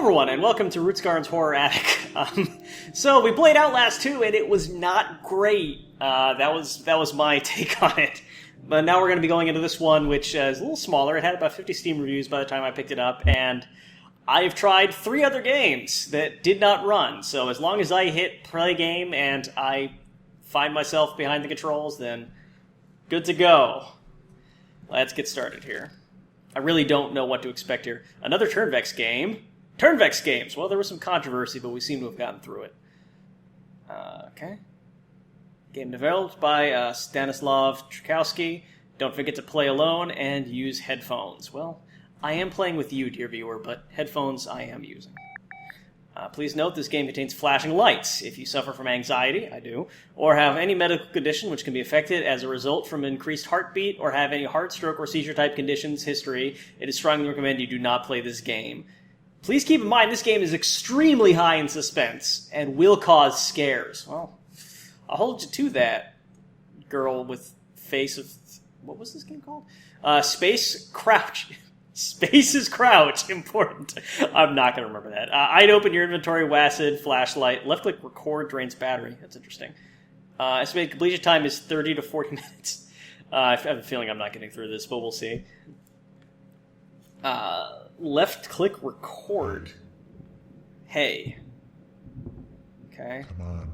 everyone, and welcome to Rutskarn's Horror Attic. So we played Outlast 2, and it was not great. That was my take on it. But now we're going to be going into this one, which is a little smaller. It had about 50 Steam reviews by the time I picked it up, and I've tried 3 other games that did not run. So as long as I hit play game and I find myself behind the controls, then good to go. Let's get started here. I really don't know what to expect here. Another Turnvex game. Turnvex games! Well, there was some controversy, but we seem to have gotten through it. Okay. Game developed by Stanislav Trukowski. Don't forget to play alone and use headphones. Well, I am playing with you, dear viewer, but headphones I am using. Please note this game contains flashing lights. If you suffer from anxiety, I do, or have any medical condition which can be affected as a result from increased heartbeat, or have any heart, stroke, or seizure-type conditions history, it is strongly recommended you do not play this game. Please keep in mind this game is extremely high in suspense and will cause scares. Well, I'll hold you to that, girl with face of... What was this game called? Space Crouch. Space is Crouch. Important. I'm not going to remember that. I'd open your inventory, WASD, flashlight. Left-click record drains battery. That's interesting. Estimated completion time is 30 to 40 minutes. I have a feeling I'm not getting through this, but we'll see. Left-click record. Hey. Okay. Come on.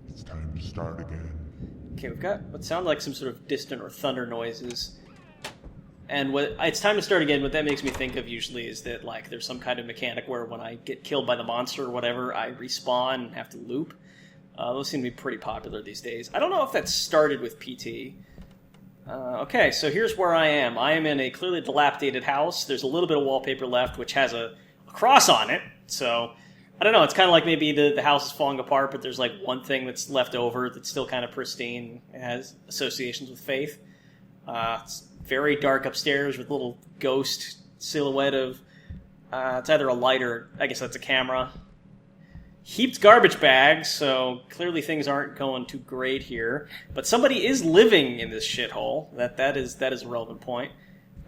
It's time to start again. Okay, we've got what sound like some sort of distant or thunder noises. And what it's time to start again, what that makes me think of usually is that like there's some kind of mechanic where when I get killed by the monster or whatever, I respawn and have to loop. Those seem to be pretty popular these days. I don't know if that started with PT. Okay, so here's where I am. I am in a clearly dilapidated house. There's a little bit of wallpaper left, which has a cross on it. So, I don't know, it's kind of like maybe the house is falling apart, but there's like one thing that's left over that's still kind of pristine. It has associations with faith. It's very dark upstairs with a little ghost silhouette of... it's either a light or, I guess that's a camera. Heaped garbage bags, so clearly things aren't going too great here. But somebody is living in this shithole. That is a relevant point.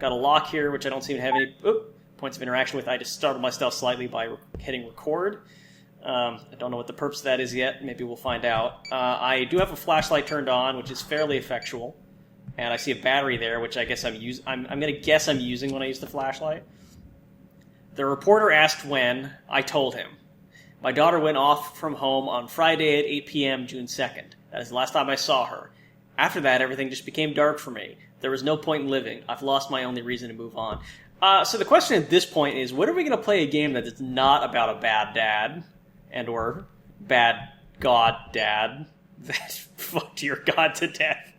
Got a lock here, which I don't seem to have any points of interaction with. I just startled myself slightly by hitting record. I don't know what the purpose of that is yet. Maybe we'll find out. I do have a flashlight turned on, which is fairly effectual. And I see a battery there, which I guess I'm going to guess I'm using when I use the flashlight. The reporter asked when. I told him. My daughter went off from home on Friday at 8 p.m. June 2nd. That is the last time I saw her. After that, everything just became dark for me. There was no point in living. I've lost my only reason to move on. So the question at this point is, when are we going to play a game that is not about a bad dad and or bad god dad that fucked your god to death?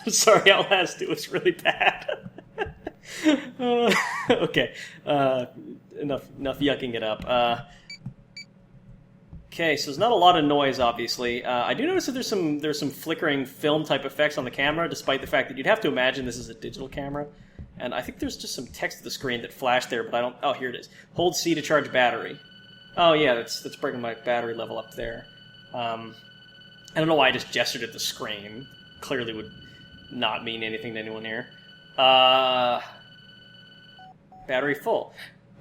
I'm sorry, Outlast 2 was really bad. Okay, enough yucking it up. Okay, so there's not a lot of noise, obviously. I do notice that there's some flickering film-type effects on the camera, despite the fact that you'd have to imagine this is a digital camera. And I think there's just some text at the screen that flashed there, but I don't... Oh, here it is. Hold C to charge battery. Oh, yeah, that's bringing my battery level up there. I don't know why I just gestured at the screen. Clearly would not mean anything to anyone here. Battery full.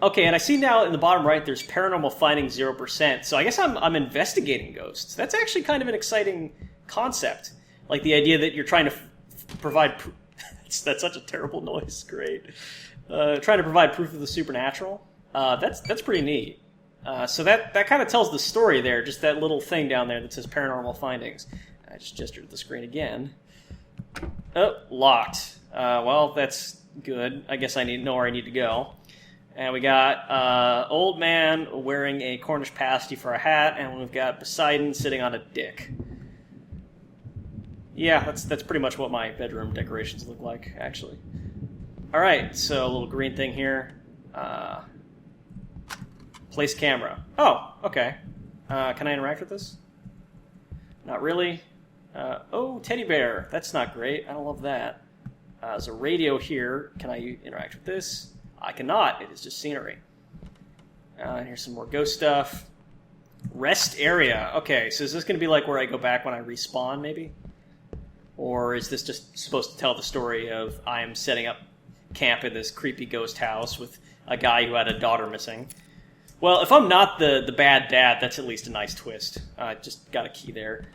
Okay, and I see now in the bottom right there's paranormal finding 0%, so I guess I'm investigating ghosts. That's actually kind of an exciting concept. Like the idea that you're trying to provide... that's such a terrible noise, great. Trying to provide proof of the supernatural. That's pretty neat. So that kind of tells the story there, just that little thing down there that says paranormal findings. I just gestured at the screen again. Oh, locked. Well, that's good. I guess I know where I need to go. And we got old man wearing a Cornish pasty for a hat, and we've got Poseidon sitting on a dick. Yeah, that's pretty much what my bedroom decorations look like, actually. All right, so a little green thing here. Place camera. Oh, okay. Can I interact with this? Not really. Oh, teddy bear. That's not great. I don't love that. There's a radio here. Can I interact with this? I cannot. It is just scenery. Here's some more ghost stuff. Rest area. Okay, so is this going to be like where I go back when I respawn, maybe? Or is this just supposed to tell the story of I am setting up camp in this creepy ghost house with a guy who had a daughter missing. Well, if I'm not the bad dad, that's at least a nice twist. Just got a key there.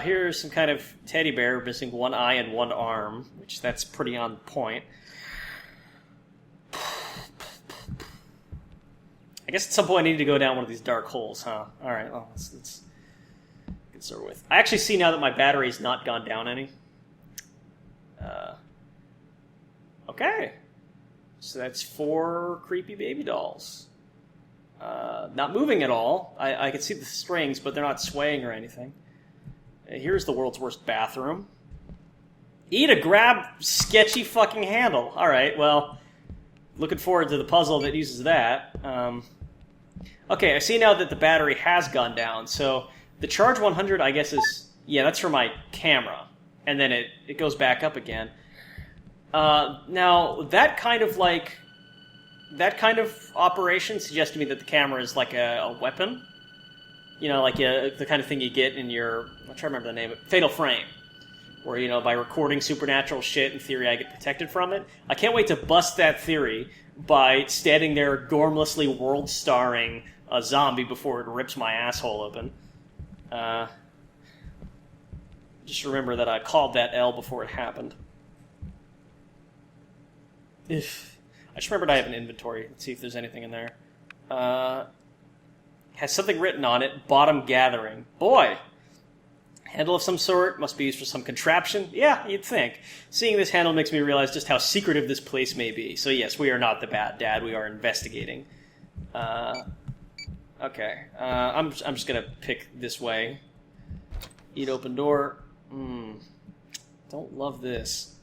Here's some kind of teddy bear missing one eye and one arm, which that's pretty on point. I guess at some point I need to go down one of these dark holes, huh? Alright, well, let's get started with. I actually see now that my battery's not gone down any. Okay. So that's 4 creepy baby dolls. Not moving at all. I can see the strings, but they're not swaying or anything. Here's the world's worst bathroom. Grab sketchy fucking handle. Alright, well, looking forward to the puzzle that uses that. Okay, I see now that the battery has gone down, so the charge 100, I guess, is... Yeah, that's for my camera. And then it goes back up again. Now, that kind of operation suggests to me that the camera is like a weapon. You know, like the kind of thing you get in your... I'm trying to remember the name of it. Fatal Frame. Where, you know, by recording supernatural shit, in theory, I get protected from it. I can't wait to bust that theory by standing there gormlessly world-starring a zombie before it rips my asshole open. Just remember that I called that L before it happened. I just remembered I have an inventory. Let's see if there's anything in there. Has something written on it. Bottom gathering. Boy! Handle of some sort. Must be used for some contraption. Yeah, you'd think. Seeing this handle makes me realize just how secretive this place may be. So yes, we are not the bad dad. We are investigating. Okay. I'm just gonna pick this way. Eat open door. Don't love this.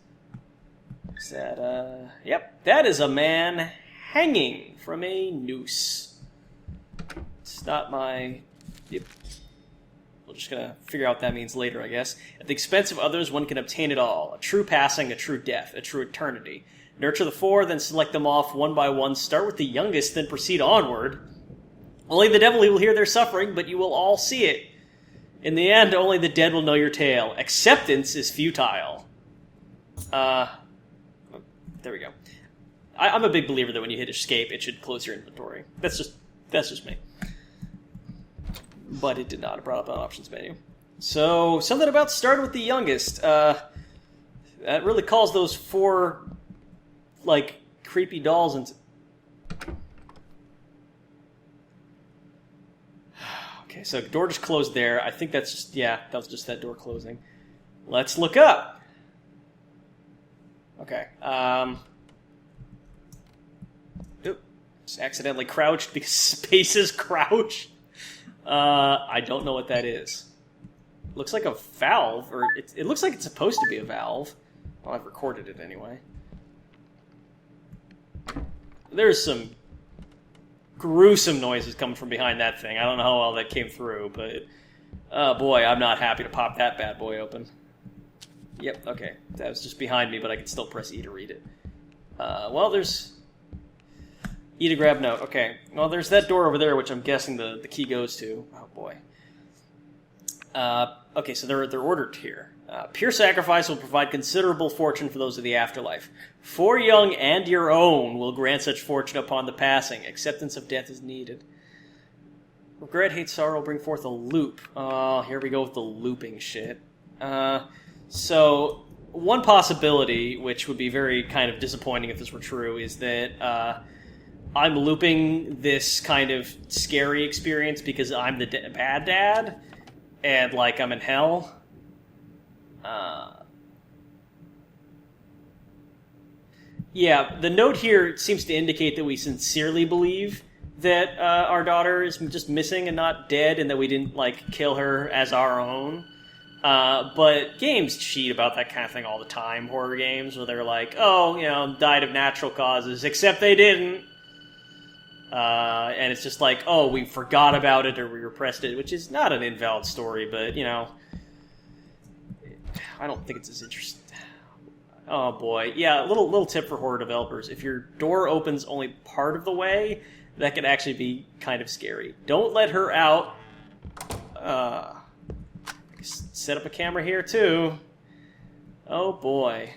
Is that, Yep, that is a man hanging from a noose. It's not my... Yep. We're just gonna figure out what that means later, I guess. At the expense of others, one can obtain it all. A true passing, a true death, a true eternity. Nurture the 4, then select them off one by one. Start with the youngest, then proceed onward. Only the devil will hear their suffering, but you will all see it. In the end, only the dead will know your tale. Acceptance is futile. There we go. I'm a big believer that when you hit escape, it should close your inventory. That's just me. But it did not. It brought up an options menu. So, something about starting with the youngest. That really calls those 4, like, creepy dolls into... Okay, so door just closed there. I think that's just... Yeah, that was just that door closing. Let's look up. Okay. Oop. Just accidentally crouched because spaces crouch. I don't know what that is. Looks like a valve, or it looks like it's supposed to be a valve. Well, I've recorded it anyway. There's some gruesome noises coming from behind that thing. I don't know how well that came through, but... Oh boy, I'm not happy to pop that bad boy open. Yep, okay. That was just behind me, but I can still press E to read it. Well, there's... E to grab note. Okay. Well, there's that door over there, which I'm guessing the key goes to. Oh, boy. Okay, so they're ordered here. Pure sacrifice will provide considerable fortune for those of the afterlife. For young and your own will grant such fortune upon the passing. Acceptance of death is needed. Regret, hate, sorrow bring forth a loop. Oh, here we go with the looping shit. So, one possibility, which would be very kind of disappointing if this were true, is that I'm looping this kind of scary experience because I'm the bad dad, and, like, I'm in hell. Yeah, the note here seems to indicate that we sincerely believe that our daughter is just missing and not dead, and that we didn't, like, kill her as our own. But games cheat about that kind of thing all the time, horror games, where they're like, oh, you know, died of natural causes, except they didn't. And it's just like, oh, we forgot about it or we repressed it, which is not an invalid story, but, you know, I don't think it's as interesting. Oh, boy. Yeah, little tip for horror developers. If your door opens only part of the way, that could actually be kind of scary. Don't let her out. Set up a camera here, too. Oh, boy.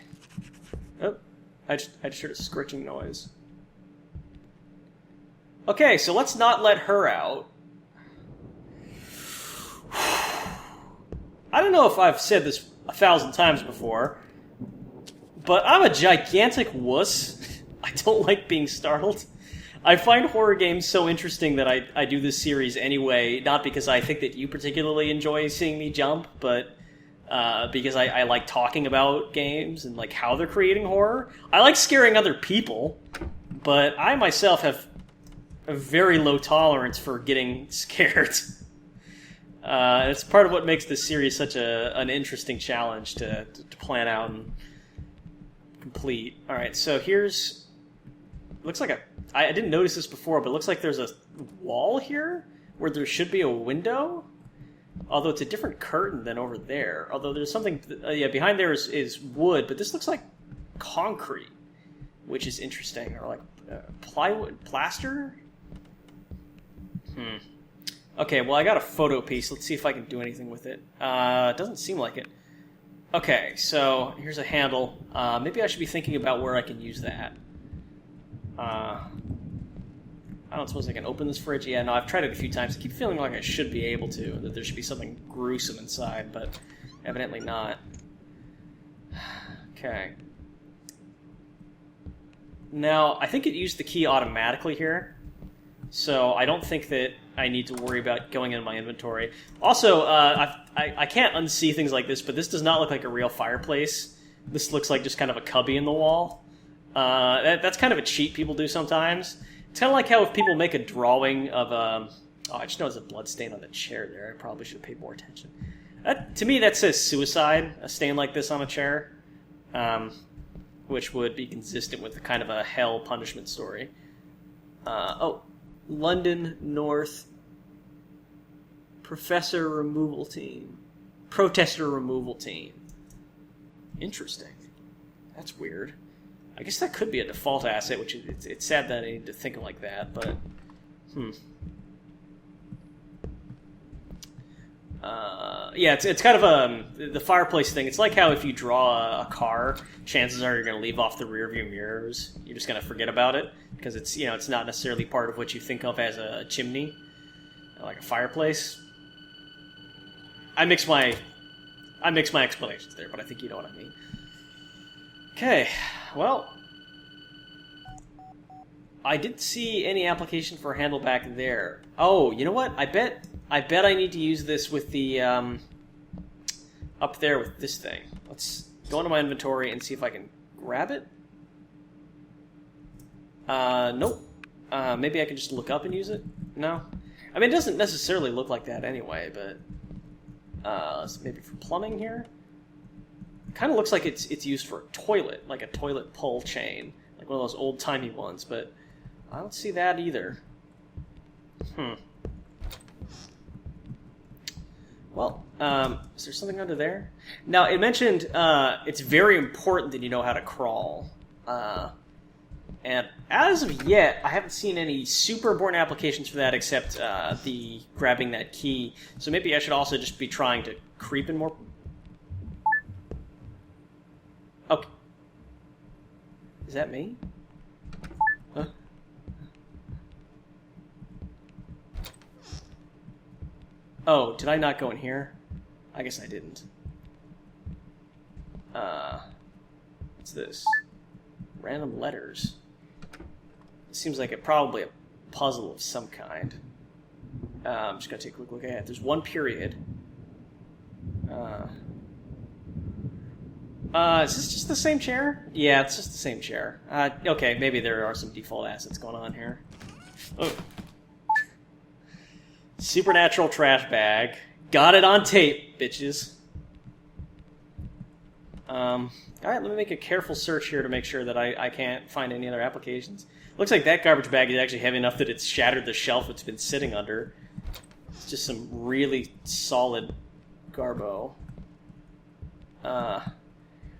Oh, I just heard a scritching noise. Okay, so let's not let her out. I don't know if I've said this 1,000 times before, but I'm a gigantic wuss. I don't like being startled. I find horror games so interesting that I do this series anyway, not because I think that you particularly enjoy seeing me jump, but because I like talking about games and like how they're creating horror. I like scaring other people, but I myself have a very low tolerance for getting scared. It's part of what makes this series such an interesting challenge to plan out and complete. All right, so here's... Looks like I didn't notice this before, but it looks like there's a wall here where there should be a window. Although it's a different curtain than over there. Although there's something... yeah, behind there is wood, but this looks like concrete, which is interesting. Or like plywood, plaster? Okay, well, I got a photo piece. Let's see if I can do anything with it. It doesn't seem like it. Okay, so here's a handle. Maybe I should be thinking about where I can use that. I don't suppose I can open this fridge. Yeah, no, I've tried it a few times. I keep feeling like I should be able to, that there should be something gruesome inside, but evidently not. Okay. Now, I think it used the key automatically here, so I don't think that I need to worry about going into my inventory. Also, I can't unsee things like this, but this does not look like a real fireplace. This looks like just kind of a cubby in the wall. That's kind of a cheat people do sometimes. It's kind of like how if people make a drawing of oh, I just noticed a blood stain on the chair there. I probably should have paid more attention. To me, that says suicide, a stain like this on a chair, which would be consistent with the kind of a hell punishment story. Oh, London North Protester removal team. Interesting. That's weird. I guess that could be a default asset, which it's sad that I need to think like that, but... yeah, it's kind of the fireplace thing. It's like how if you draw a car, chances are you're going to leave off the rear view mirrors. You're just going to forget about it, because it's, you know, it's not necessarily part of what you think of as a chimney, like a fireplace. I mix my explanations there, but I think you know what I mean. Okay, well, I didn't see any application for a handle back there. Oh, you know what? I bet I need to use this with the up there with this thing. Let's go into my inventory and see if I can grab it. Nope. Maybe I can just look up and use it. No, I mean it doesn't necessarily look like that anyway. But maybe for plumbing here. Kind of looks like it's used for a toilet, like a toilet pull chain, like one of those old-timey ones, but I don't see that either. Well, is there something under there? Now, it mentioned it's very important that you know how to crawl. And as of yet, I haven't seen any super important applications for that except the grabbing that key. So maybe I should also just be trying to creep in more... Okay. Is that me? Huh? Oh, did I not go in here? I guess I didn't. What's this? Random letters. It seems like probably a puzzle of some kind. I'm just going to take a quick look at it. There's one period. Is this just the same chair? Yeah, it's just the same chair. Okay, maybe there are some default assets going on here. Oh. Supernatural trash bag. Got it on tape, bitches. Alright, let me make a careful search here to make sure that I can't find any other applications. Looks like that garbage bag is actually heavy enough that it's shattered the shelf it's been sitting under. It's just some really solid garbo.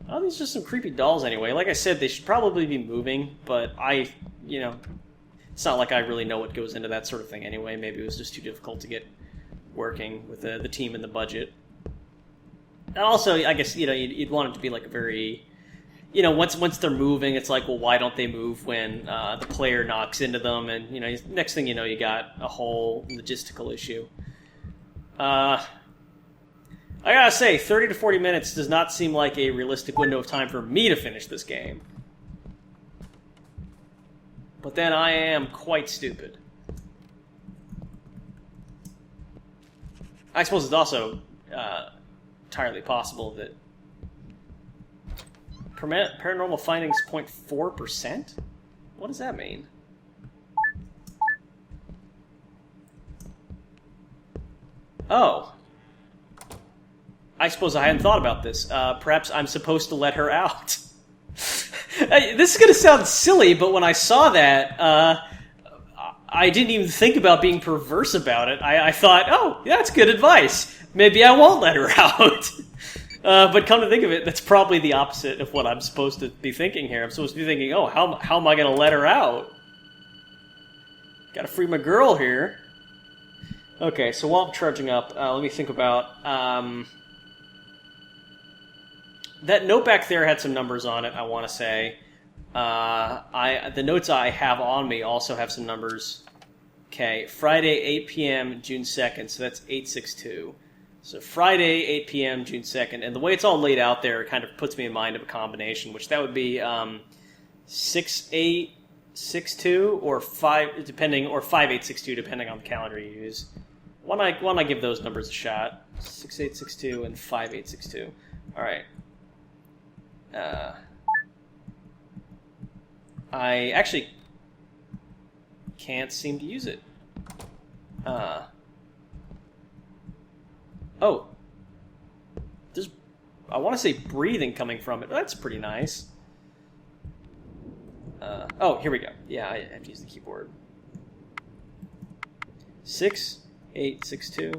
Oh, these are just some creepy dolls anyway. Like I said, they should probably be moving, but it's not like I really know what goes into that sort of thing anyway. Maybe it was just too difficult to get working with the team and the budget. And also, I guess, you'd want it to be like a very once they're moving, it's like, well, why don't they move when the player knocks into them? And next thing you know, you got a whole logistical issue. I gotta say, 30 to 40 minutes does not seem like a realistic window of time for me to finish this game. But then I am quite stupid. I suppose it's also entirely possible that paranormal findings 0.4%? What does that mean? Oh. I suppose I hadn't thought about this. Perhaps I'm supposed to let her out. This is going to sound silly, but when I saw that, I didn't even think about being perverse about it. I thought, oh, that's good advice. Maybe I won't let her out. But come to think of it, that's probably the opposite of what I'm supposed to be thinking here. I'm supposed to be thinking, oh, how am I going to let her out? Gotta free my girl here. Okay, so while I'm charging up, let me think about... that note back there had some numbers on it, I want to say. The notes I have on me also have some numbers. Okay, Friday, 8 p.m., June 2nd, so that's 862. So Friday, 8 p.m., June 2nd, and the way it's all laid out there kind of puts me in mind of a combination, which that would be 6862 or 5862, depending on the calendar you use. Why don't I give those numbers a shot? 6862 and 5862. All right. I actually can't seem to use it. Oh. There's, I want to say breathing coming from it. That's pretty nice. Oh, here we go. Yeah, I have to use the keyboard. 6862.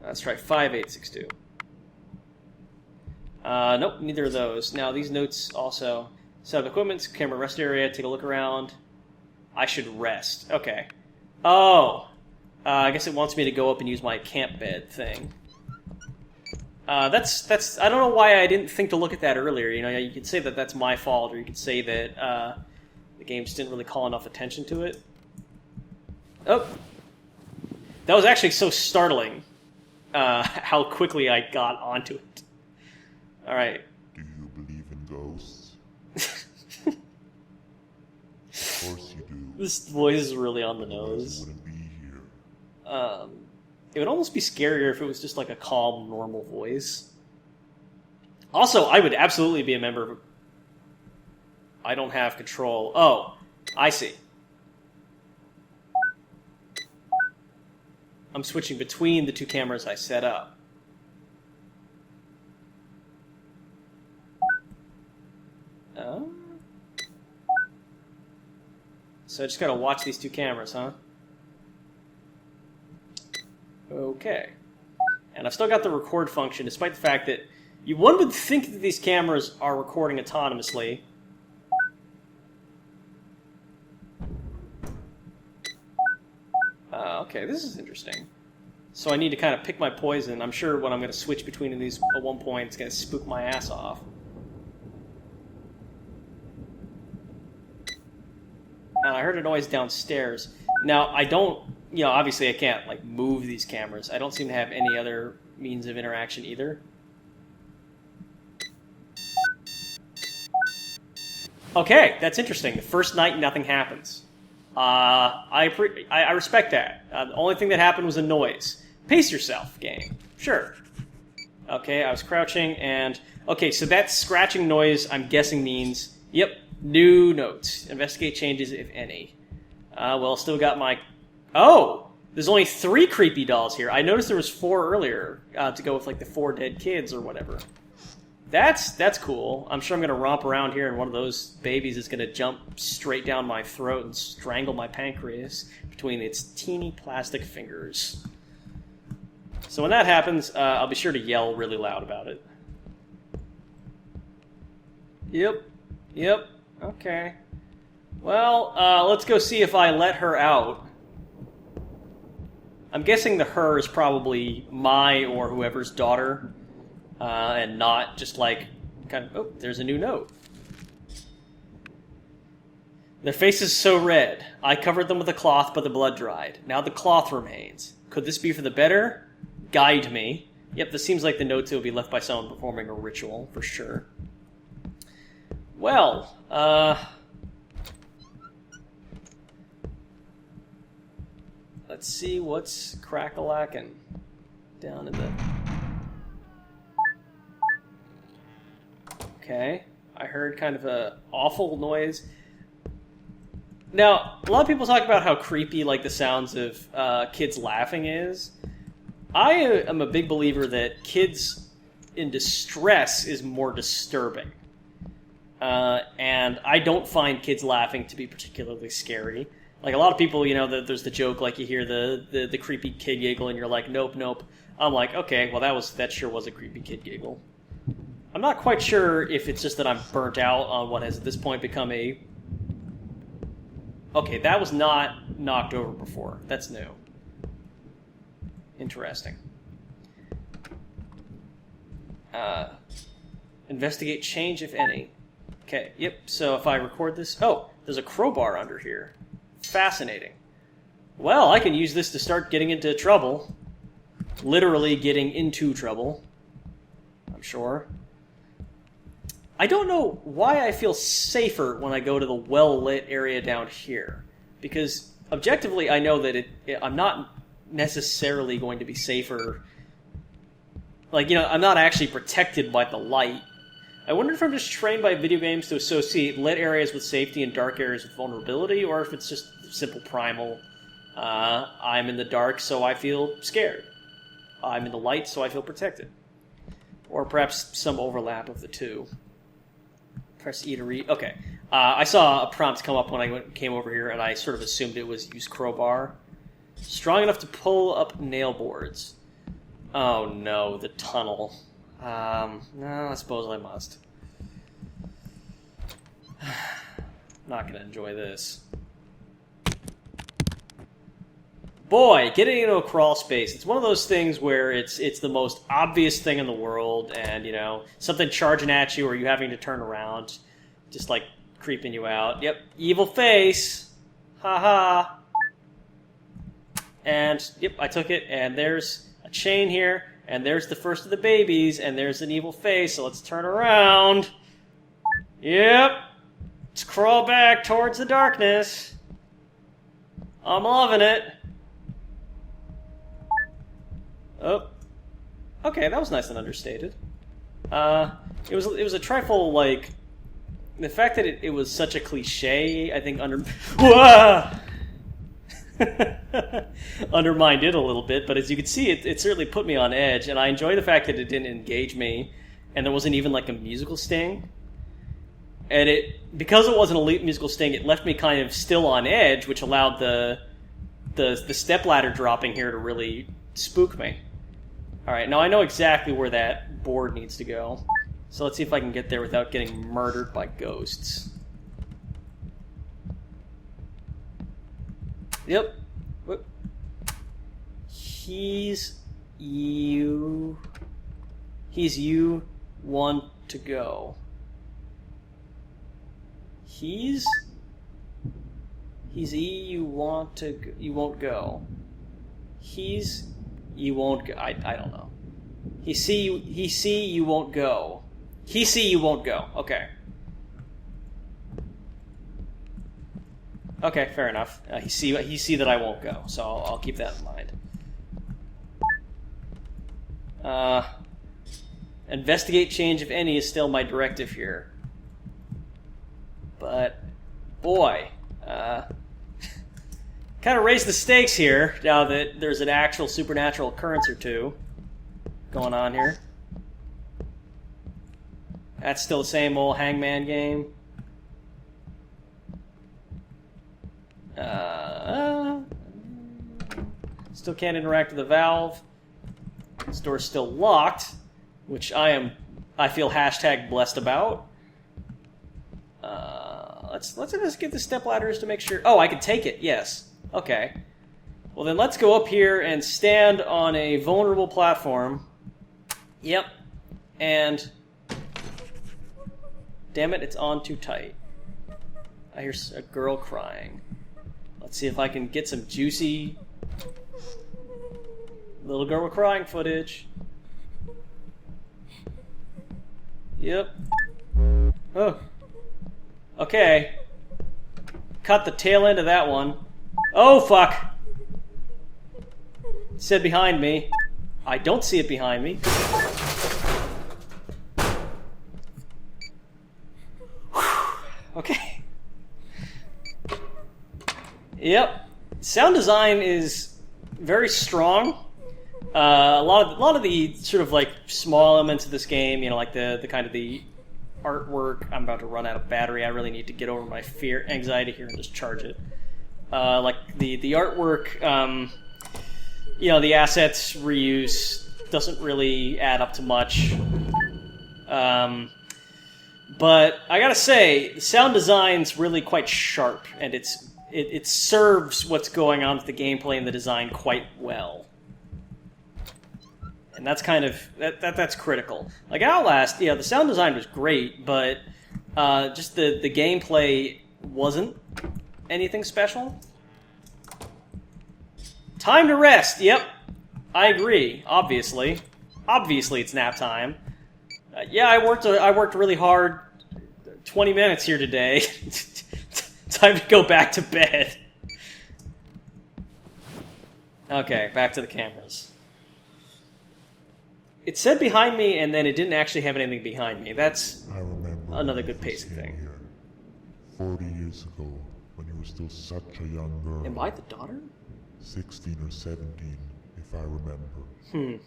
That's right, 5862. Nope, neither of those. Now, these notes also... Set up equipment, camera rest area, take a look around. I should rest. Okay. Oh. I guess it wants me to go up and use my camp bed thing. That's. I don't know why I didn't think to look at that earlier. You could say that that's my fault, or you could say that the game just didn't really call enough attention to it. Oh. That was actually so startling, how quickly I got onto it. All right. Do you believe in ghosts? Of course you do. This voice is really on the nose. You wouldn't be here. It would almost be scarier if it was just like a calm, normal voice. Also, I would absolutely be a member of... I don't have control. Oh, I see. I'm switching between the two cameras I set up. Oh. So I just gotta watch these two cameras, huh? Okay. And I've still got the record function, despite the fact that one would think that these cameras are recording autonomously. Okay, this is interesting. So I need to kind of pick my poison. I'm sure when I'm going to switch between these at one point, it's going to spook my ass off. I heard a noise downstairs. Now, I don't, obviously I can't, move these cameras. I don't seem to have any other means of interaction either. Okay, that's interesting. The first night, nothing happens. I respect that. The only thing that happened was a noise. Pace yourself, game. Sure. Okay, I was crouching, and... Okay, so that scratching noise, I'm guessing means... Yep. New notes. Investigate changes, if any. Well, still got my... Oh! There's only 3 creepy dolls here. I noticed there was 4 earlier, to go with, the 4 dead kids or whatever. That's cool. I'm sure I'm going to romp around here and one of those babies is going to jump straight down my throat and strangle my pancreas between its teeny plastic fingers. So when that happens, I'll be sure to yell really loud about it. Yep. Okay. Well, let's go see if I let her out. I'm guessing the her is probably my or whoever's daughter, and not just kind of, oh, there's a new note. Their faces so red. I covered them with a cloth, but the blood dried. Now the cloth remains. Could this be for the better? Guide me. Yep, this seems like the notes that will be left by someone performing a ritual, for sure. Well, let's see what's crack-a-lackin' down in the... Okay, I heard kind of a awful noise. Now, a lot of people talk about how creepy, like, the sounds of kids laughing is. I am a big believer that kids in distress is more disturbing. And I don't find kids laughing to be particularly scary. Like, a lot of people, you know, there's the joke, like, you hear the creepy kid giggle, and you're like, nope, nope. I'm like, okay, well, that sure was a creepy kid giggle. I'm not quite sure if it's just that I'm burnt out on what has at this point become a... Okay, that was not knocked over before. That's new. Interesting. Investigate change, if any. Okay, yep, so if I record this... Oh, there's a crowbar under here. Fascinating. Well, I can use this to start getting into trouble. Literally getting into trouble. I'm sure. I don't know why I feel safer when I go to the well-lit area down here. Because, objectively, I know that I'm not necessarily going to be safer. Like, you know, I'm not actually protected by the light. I wonder if I'm just trained by video games to associate lit areas with safety and dark areas with vulnerability, or if it's just simple primal. I'm in the dark, so I feel scared. I'm in the light, so I feel protected. Or perhaps some overlap of the two. Press E to read. Okay. I saw a prompt come up when I came over here, and I sort of assumed it was use crowbar. Strong enough to pull up nail boards. Oh no, the tunnel. No, I suppose I must. Not going to enjoy this. Boy, getting into a crawl space. It's one of those things where it's the most obvious thing in the world, and, you know, something charging at you or you having to turn around, just, like, creeping you out. Yep, evil face. Ha-ha. And, yep, I took it, and there's a chain here, and there's the first of the babies, and there's an evil face, so let's turn around. Yep. Let's crawl back towards the darkness. I'm loving it. Oh. Okay, that was nice and understated. It was a trifle, like... The fact that it was such a cliche, I think, undermined it a little bit, but as you can see, it certainly put me on edge, and I enjoy the fact that it didn't engage me, and there wasn't even like a musical sting. And because it wasn't a musical sting, it left me kind of still on edge, which allowed the stepladder dropping here to really spook me. Alright, now I know exactly where that board needs to go. So let's see if I can get there without getting murdered by ghosts. Yep. Whoop. He's you want to go. He's you won't go. You won't go. I don't know. He see you won't go. He see you won't go. Okay. Okay, fair enough. He see that I won't go, so I'll keep that in mind. Investigate change, if any, is still my directive here. But, boy, kind of raised the stakes here, now that there's an actual supernatural occurrence or two going on here. That's still the same old hangman game. Still can't interact with the valve. This door's still locked, which I feel hashtag blessed about. Let's investigate the stepladders to make sure. Oh, I can take it. Yes. Okay. Well, then let's go up here and stand on a vulnerable platform. Yep. And damn it, it's on too tight. I hear a girl crying. Let's see if I can get some juicy little girl crying footage. Yep. Oh. Okay. Cut the tail end of that one. Oh, fuck! It said behind me. I don't see it behind me. Okay. Yep. Sound design is very strong. A lot of the sort of like small elements of this game, you know, like the kind of the artwork. I'm about to run out of battery. I really need to get over my anxiety here and just charge it. Like the artwork, you know, the assets reuse doesn't really add up to much. But I gotta say, the sound design's really quite sharp, and it serves what's going on with the gameplay and the design quite well. And that's kind of that's critical. Like Outlast, yeah, the sound design was great, but just the gameplay wasn't anything special. Time to rest. Yep, I agree. Obviously, it's nap time. Yeah, I worked really hard. 20 minutes here today. Time to go back to bed. Okay, back to the cameras. It said behind me, and then it didn't actually have anything behind me. That's another good pacing thing. Here 40 years ago, when you were still such a young girl. Am I the daughter? 16 or 17, if I remember. You'd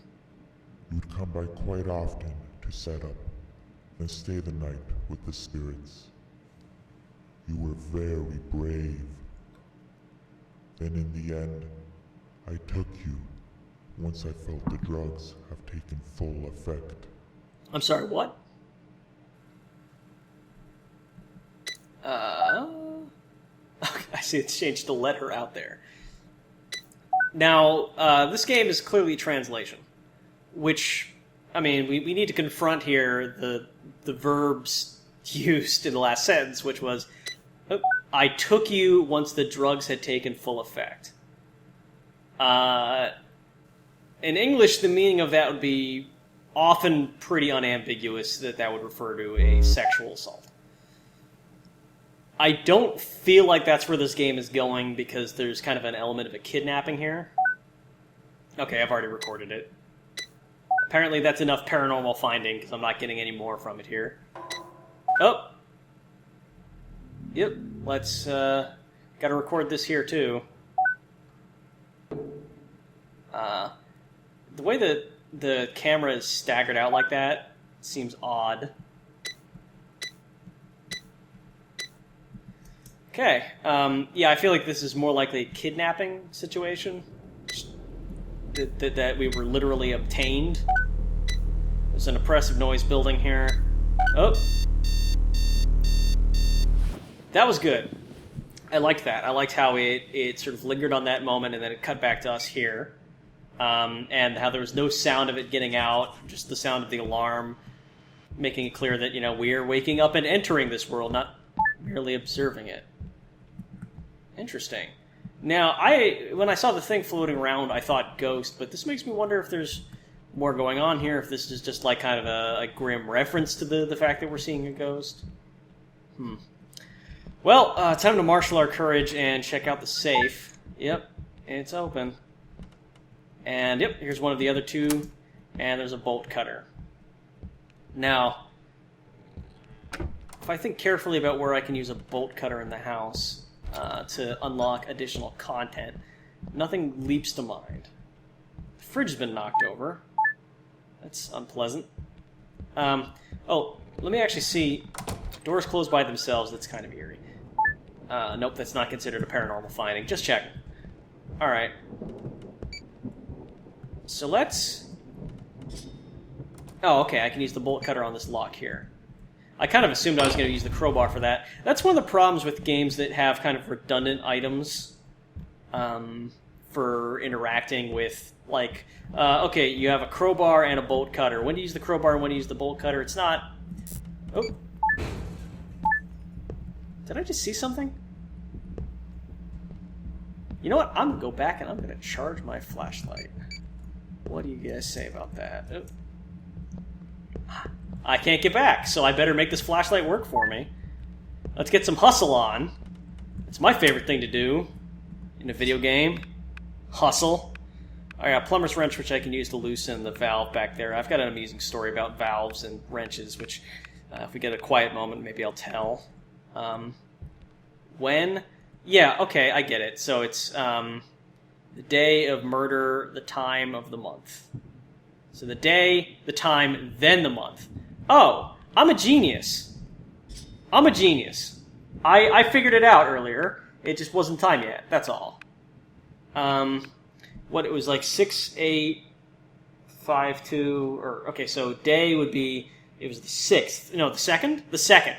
come by quite often to set up, and stay the night with the spirits. You were very brave. Then in the end, I took you once I felt the drugs have taken full effect. I'm sorry, what? I see it's changed to let her out there. Now, this game is clearly a translation, which, I mean, we need to confront here the verbs used in the last sentence, which was, I took you once the drugs had taken full effect. In English, the meaning of that would be often pretty unambiguous, that would refer to a sexual assault. I don't feel like that's where this game is going, because there's kind of an element of a kidnapping here. Okay, I've already recorded it. Apparently that's enough paranormal finding, because I'm not getting any more from it here. Oh! Yep, let's, gotta record this here, too. The way that the camera is staggered out like that seems odd. Okay, yeah, I feel like this is more likely a kidnapping situation. That we were literally obtained. There's an oppressive noise building here. Oh! That was good. I liked that. I liked how it sort of lingered on that moment and then it cut back to us here. And how there was no sound of it getting out, just the sound of the alarm, making it clear that, you know, we're waking up and entering this world, not merely observing it. Interesting. Now, when I saw the thing floating around, I thought ghost, but this makes me wonder if there's more going on here, if this is just like kind of a grim reference to the fact that we're seeing a ghost. Well, time to marshal our courage and check out the safe. Yep, it's open. And yep, here's one of the other two, and there's a bolt cutter. Now, if I think carefully about where I can use a bolt cutter in the house to unlock additional content, nothing leaps to mind. The fridge has been knocked over. That's unpleasant. Oh, let me actually see. Doors closed by themselves, that's kind of eerie. Nope, that's not considered a paranormal finding. Just checking. Alright. So let's... Oh, okay, I can use the bolt cutter on this lock here. I kind of assumed I was going to use the crowbar for that. That's one of the problems with games that have kind of redundant items for interacting with, like, okay, you have a crowbar and a bolt cutter. When do you use the crowbar and when do you use the bolt cutter? It's not... Oh. Did I just see something? You know what? I'm going to go back and I'm going to charge my flashlight. What do you guys say about that? Oh. I can't get back, so I better make this flashlight work for me. Let's get some hustle on. It's my favorite thing to do in a video game. Hustle. I got a plumber's wrench, which I can use to loosen the valve back there. I've got an amusing story about valves and wrenches, which if we get a quiet moment, maybe I'll tell. When? Yeah, okay, I get it. So it's the day of murder, the time of the month. So the day, the time, then the month. Oh, I'm a genius. I'm a genius. I figured it out earlier. It just wasn't time yet. That's all. What it was like 6, 8, 5, 2, or okay. So day would be it was the 6th. No, the 2nd. The 2nd,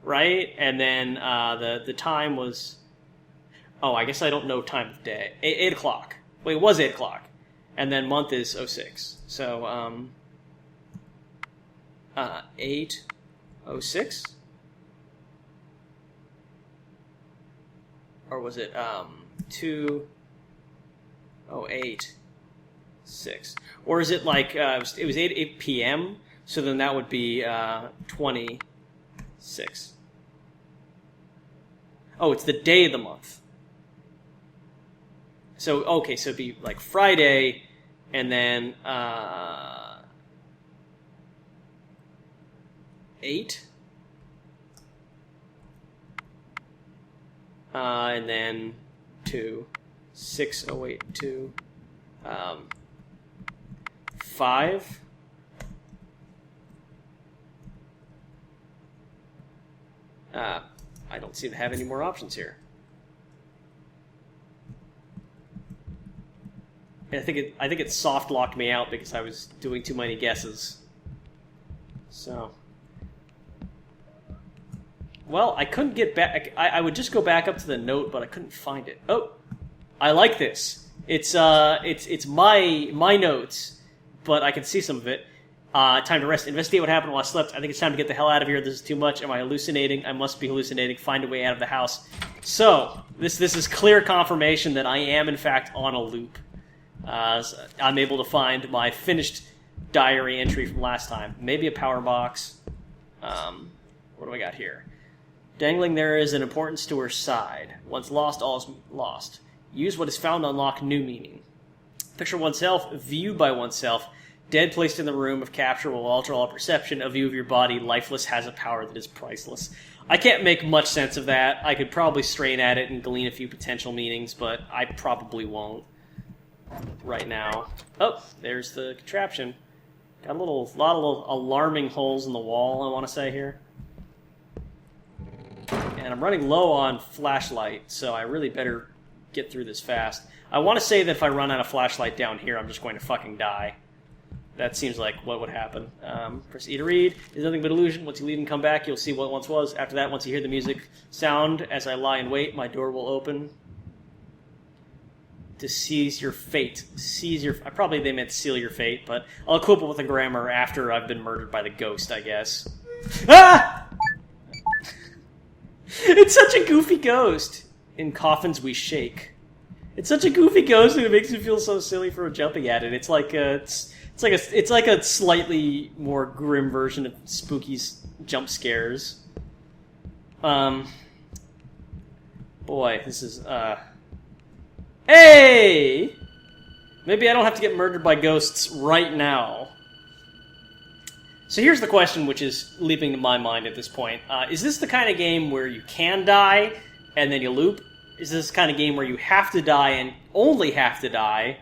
right? And then the time was. Oh, I guess I don't know time of day. 8 o'clock. Wait, it was 8 o'clock, and then month is 06. So 8:06. Or was it 2:08:6? Or is it like it was 8 p.m. So then that would be 26. Oh, it's the day of the month. So okay, so it'd be like Friday, and then 8. And then 2, 6:08:2, 5. I don't seem to have any more options here. I think it soft locked me out because I was doing too many guesses. So. Well, I couldn't get back. I would just go back up to the note, but I couldn't find it. Oh, I like this. It's my notes, but I can see some of it. Time to rest. Investigate what happened while I slept. I think it's time to get the hell out of here. This is too much. Am I hallucinating? I must be hallucinating. Find a way out of the house. So this is clear confirmation that I am in fact on a loop. So I'm able to find my finished diary entry from last time. Maybe a power box. What do I got here? Dangling there is an importance to her side. Once lost, all is lost. Use what is found to unlock new meaning. Picture oneself, viewed by oneself. Dead placed in the room of capture will alter all perception. A view of your body, lifeless, has a power that is priceless. I can't make much sense of that. I could probably strain at it and glean a few potential meanings, but I probably won't right now. Oh, there's the contraption. Got a lot of little alarming holes in the wall, I want to say here. And I'm running low on flashlight, so I really better get through this fast. I want to say that if I run out of flashlight down here, I'm just going to fucking die. That seems like what would happen. Press E to read. It's nothing but illusion. Once you leave and come back, you'll see what once was. After that, once you hear the music sound, as I lie in wait, my door will open. To seize your fate. Seize your... Probably they meant seal your fate, but I'll quibble with the grammar after I've been murdered by the ghost, I guess. Ah! It's such a goofy ghost. In coffins we shake. It's such a goofy ghost, and it makes me feel so silly for jumping at it. It's like a slightly more grim version of Spooky's jump scares. Boy, this is Hey! Maybe I don't have to get murdered by ghosts right now. So here's the question which is leaping to my mind at this point. Is this the kind of game where you can die and then you loop? Is this the kind of game where you have to die and only have to die?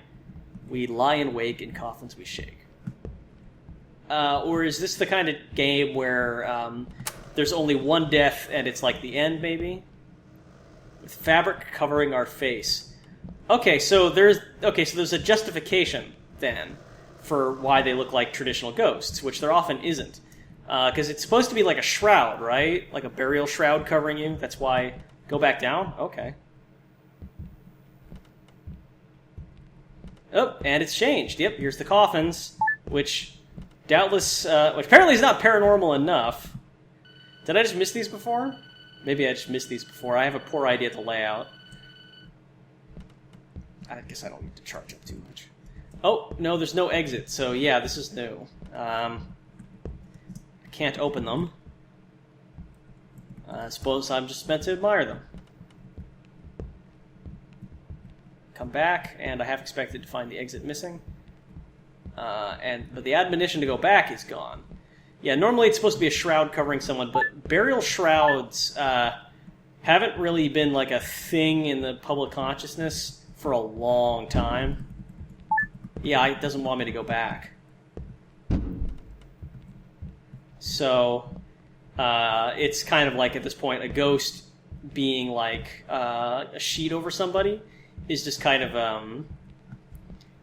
We lie and wake, in coffins we shake. Or is this the kind of game where there's only one death and it's like the end, maybe? With fabric covering our face. Okay, so there's a justification then for why they look like traditional ghosts, which there often isn't. Because it's supposed to be like a shroud, right? Like a burial shroud covering you. That's why... Go back down? Okay. Oh, and it's changed. Yep, here's the coffins, which doubtless... which apparently is not paranormal enough. Did I just miss these before? Maybe I just missed these before. I have a poor idea of the layout. I guess I don't need to charge up too much. Oh, no, there's no exit, so yeah, this is new. I can't open them. I suppose I'm just meant to admire them. Come back, and I half expected to find the exit missing. But the admonition to go back is gone. Yeah, normally it's supposed to be a shroud covering someone, but burial shrouds haven't really been like a thing in the public consciousness for a long time. Yeah, it doesn't want me to go back. So, it's kind of like, at this point, a ghost being like a sheet over somebody is just kind of,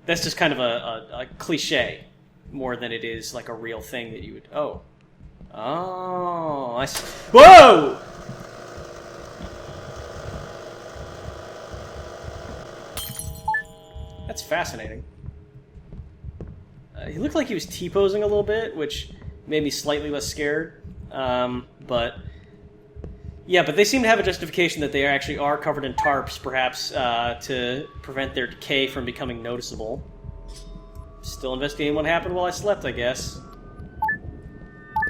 that's just kind of a cliche more than it is like a real thing that you would, oh, I see. Whoa! That's fascinating. He looked like he was T-posing a little bit, which made me slightly less scared. But they seem to have a justification that they actually are covered in tarps, perhaps to prevent their decay from becoming noticeable. Still investigating what happened while I slept, I guess.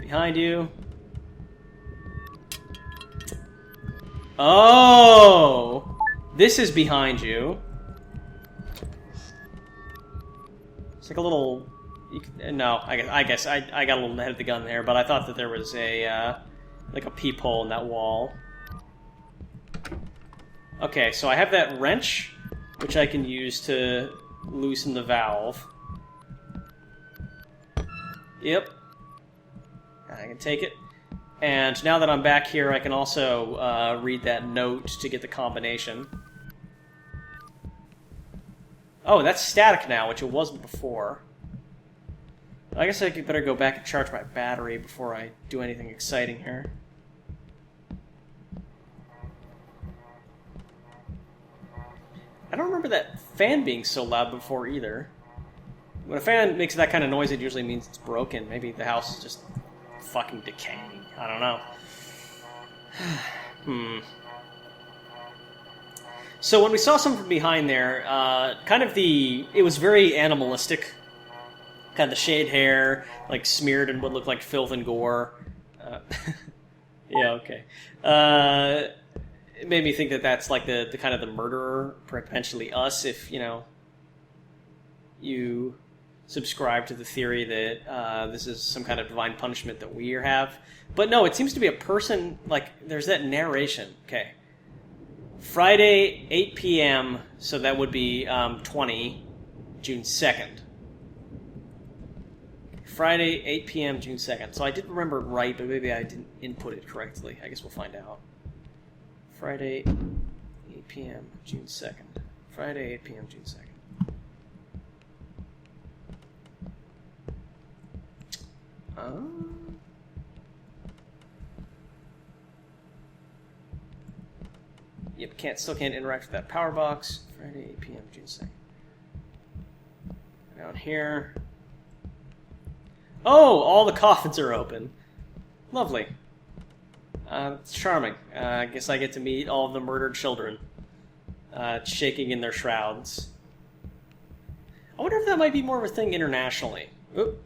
Behind you. Oh! This is behind you. It's like a little... No, I guess I got a little ahead of the gun there, but I thought that there was a like a peephole in that wall. Okay, so I have that wrench, which I can use to loosen the valve. Yep. I can take it. And now that I'm back here, I can also read that note to get the combination. Oh, that's static now, which it wasn't before. I guess I better go back and charge my battery before I do anything exciting here. I don't remember that fan being so loud before either. When a fan makes that kind of noise, it usually means it's broken. Maybe the house is just fucking decaying. I don't know. So when we saw someone from behind there, it was very animalistic. Kind of the shaved hair, like smeared in what looked like filth and gore. Yeah, okay. It made me think that that's like the kind of the murderer, potentially us, if, you subscribe to the theory that this is some kind of divine punishment that we have. But no, it seems to be a person, like, there's that narration. Okay. Friday, 8 p.m., so that would be 20, June 2nd. Friday, 8 p.m., June 2nd. So I did remember it right, but maybe I didn't input it correctly. I guess we'll find out. Friday, 8 p.m., June 2nd. Friday, 8 p.m., June 2nd. Yep, still can't interact with that power box. Friday, 8 p.m., June 2nd. Down here. Oh, all the coffins are open. Lovely. It's charming. I guess I get to meet all of the murdered children, shaking in their shrouds. I wonder if that might be more of a thing internationally. Oop.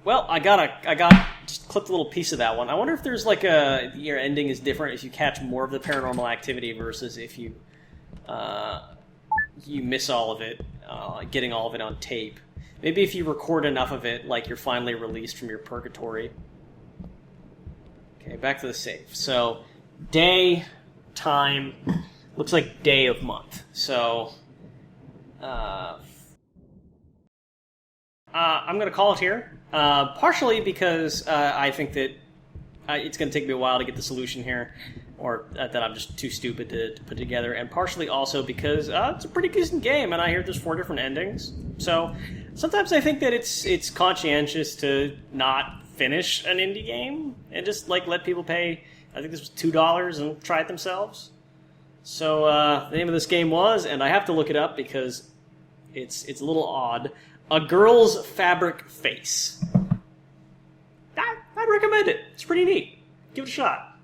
Well, I just clipped a little piece of that one. I wonder if there's like your ending is different if you catch more of the paranormal activity versus if you miss all of it, getting all of it on tape. Maybe if you record enough of it, like you're finally released from your purgatory. Okay, back to the safe. So, day, time, looks like day of month. So, I'm going to call it here. Partially because I think that it's going to take me a while to get the solution here, or that I'm just too stupid to put together, and partially also because it's a pretty decent game, and I hear there's 4 different endings. So sometimes I think that it's conscientious to not finish an indie game and just like let people pay. I think this was $2 and try it themselves. So the name of this game was, and I have to look it up because it's a little odd, A Girl's Fabric Face. I'd recommend it. It's pretty neat. Give it a shot.